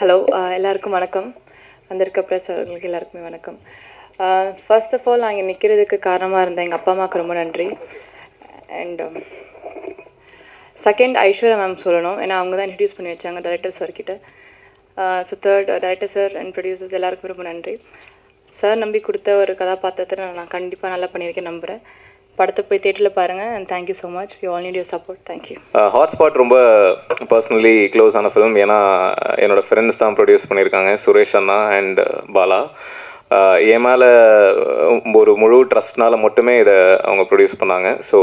Hello எல்லாருக்கும் வணக்கம். வந்திருக்க ப்ரெஸ் அவர்களுக்கு எல்லாருக்குமே வணக்கம். ஃபர்ஸ்ட் ஆஃப் ஆல் நான் இங்கே நிற்கிறதுக்கு காரணமாக இருந்த எங்கள் அப்பா அம்மாவுக்கு ரொம்ப நன்றி. அண்ட் செகண்ட் ஐஸ்வர்யா மேம் சொல்லணும், ஏன்னா அவங்க தான் இன்ட்ரடியூஸ் பண்ணி வச்சாங்க டைரக்டர் சார் கிட்ட. So third director sir and producers எல்லாருக்கும் ரொம்ப நன்றி. சார் நம்பி கொடுத்த ஒரு கதாபாத்திரத்தை நான் கண்டிப்பாக நல்லா பண்ணியிருக்கேன் நம்புகிறேன். படத்தை போய் தேட்டரில் பாருங்கள். And thank you so much. You all need your support. Thank you. Hotspot ரொம்ப பர்சனலி க்ளோஸ் ஆன ஃபிலிம். ஏன்னா என்னோடய ஃப்ரெண்ட்ஸ் தான் ப்ரொடியூஸ் பண்ணியிருக்காங்க, சுரேஷ் அண்ணா அண்ட் பாலா. என் மேலே ஒரு முழு ட்ரஸ்ட்னால் மட்டுமே இதை அவங்க ப்ரொடியூஸ் பண்ணாங்க. ஸோ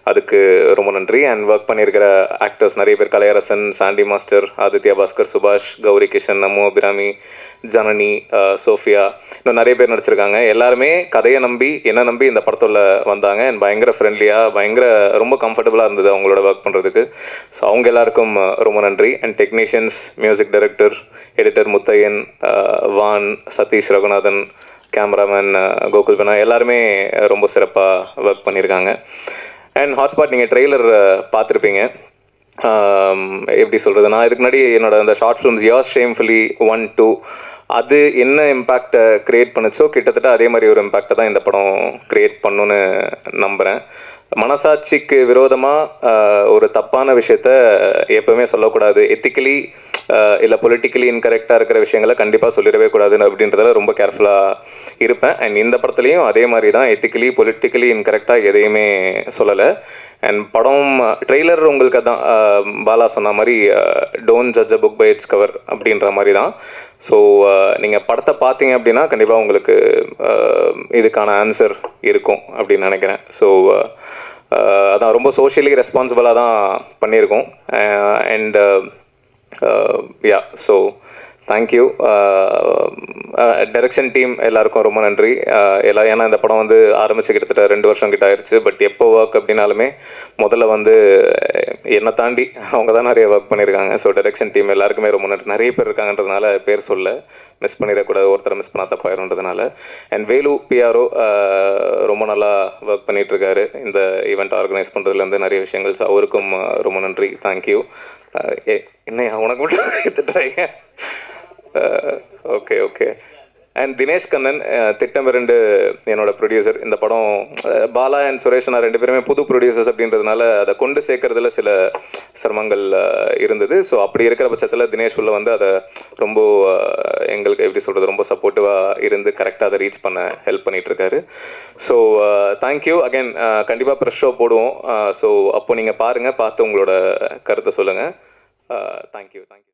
அதுக்கு ரொம்ப நன்றி. அண்ட் ஒர்க் பண்ணியிருக்கிற ஆக்டர்ஸ் நிறைய பேர், கலையரசன், சாண்டி மாஸ்டர், ஆதித்யா பாஸ்கர், சுபாஷ், கௌரி கிஷன், நமோ அபிராமி, ஜனனி, சோஃபியா, இன்னும் நிறைய பேர் நடிச்சிருக்காங்க. எல்லாருமே கதையை நம்பி என்ன நம்பி இந்த படத்தில் வந்தாங்க. அண்ட் பயங்கர ஃப்ரெண்ட்லியாக ரொம்ப கம்ஃபர்டபுளாக இருந்தது அவங்களோட ஒர்க் பண்ணுறதுக்கு. ஸோ அவங்க எல்லாருக்கும் ரொம்ப நன்றி. And technicians, music director, editor Muthaiyan, வான், சதீஷ் ரகுநாதன், கேமராமேன் கோகுல் பனா, எல்லாருமே ரொம்ப சிறப்பாக ஒர்க் பண்ணியிருக்காங்க. அண்ட் ஹாட்ஸ்பாட் நீங்கள் ட்ரெய்லர் பார்த்துருப்பீங்க. எப்படி சொல்கிறது, நான் இதுக்கு முன்னாடி என்னோட அந்த ஷார்ட் ஃபிலிம்ஸ் யோர் ஷேம்ஃபுல்லி 1, 2 அது என்ன இம்பேக்டை க்ரியேட் பண்ணுச்சோ கிட்டத்தட்ட அதே மாதிரி ஒரு இம்பேக்டை தான் இந்த படம் க்ரியேட் பண்ணுன்னு நம்புகிறேன். மனசாட்சிக்கு விரோதமாக ஒரு தப்பான விஷயத்த எப்போவுமே சொல்லக்கூடாது. எத்திக்கலி இல்லை பொலிட்டிக்கலி இன்கரெக்டாக இருக்கிற விஷயங்களை கண்டிப்பாக சொல்லிடவே கூடாதுன்னு அப்படின்றதில் ரொம்ப கேர்ஃபுல்லாக இருப்பேன். அண்ட் இந்த படத்துலையும் அதே மாதிரி தான் எத்திக்கலி பொலிட்டிக்கலி இன்கரெக்டாக எதையுமே சொல்லலை. அண்ட் படம் ட்ரெய்லர் உங்களுக்கு அதான் பாலா சொன்ன மாதிரி don't judge a book by its cover அப்படின்ற மாதிரி தான். ஸோ நீங்கள் படத்தை பார்த்தீங்க அப்படின்னா கண்டிப்பாக உங்களுக்கு இதுக்கான ஆன்சர் இருக்கும் அப்படின்னு நினைக்கிறேன். ஸோ அதான் ரொம்ப சோஷியலி ரெஸ்பான்சிபிளாக தான் பண்ணியிருக்கோம். And yeah, so thank you. Direction team எல்லாருக்கும் ரொம்ப நன்றி. ஏன்னா இந்த படம் ஆரம்பிச்சு கிட்டத்தட்ட 2 வருஷம் கிட்ட ஆயிடுச்சு. பட் எப்போ ஒர்க் அப்படின்னாலுமே முதல்ல என்னை தாண்டி அவங்க தான் நிறைய ஒர்க் பண்ணியிருக்காங்க. ஸோ டைரக்ஷன் டீம் எல்லாருக்குமே ரொம்ப நன்றி. நிறைய பேர் இருக்காங்கன்றதுனால பேர் சொல்ல மிஸ் பண்ணிடக்கூடாது, ஒருத்தரை மிஸ் பண்ணால் தப்பாயிருன்றதுனால. அண்ட் வேலு பிஆர்ஓ ரொம்ப நல்லா ஒர்க் பண்ணிகிட்ருக்காரு இந்த ஈவெண்ட் ஆர்கனைஸ் பண்ணுறதுலேருந்து நிறைய விஷயங்கள். ஸோ அவருக்கும் ரொம்ப நன்றி. தேங்க்யூ. என்னையா உனக்கு மட்டும் எடுத்துட்டாங்க? Okay okay. And Dinesh Kannan, திட்டம் 2 என்னோட ப்ரொடியூசர். இந்த படம் பாலா அண்ட் சுரேஷ் நான் 2 பேருமே புது ப்ரொடியூசர்ஸ் அப்படின்றதுனால அதை கொண்டு சேர்க்கறதுல சில சிரமங்கள் இருந்தது. ஸோ அப்படி இருக்கிற பட்சத்தில் தினேஷ் உள்ள அதை ரொம்ப எங்களுக்கு எப்படி சொல்கிறது ரொம்ப சப்போர்ட்டிவாக இருந்து கரெக்டாக அதை ரீச் பண்ண ஹெல்ப் பண்ணிகிட்ருக்காரு. So thank you again. கண்டிப்பாக ப்ரெஷ் ஷோ போடுவோம். ஸோ அப்போ நீங்கள் பாருங்கள், பார்த்து உங்களோட கருத்தை சொல்லுங்கள். தேங்க்யூ.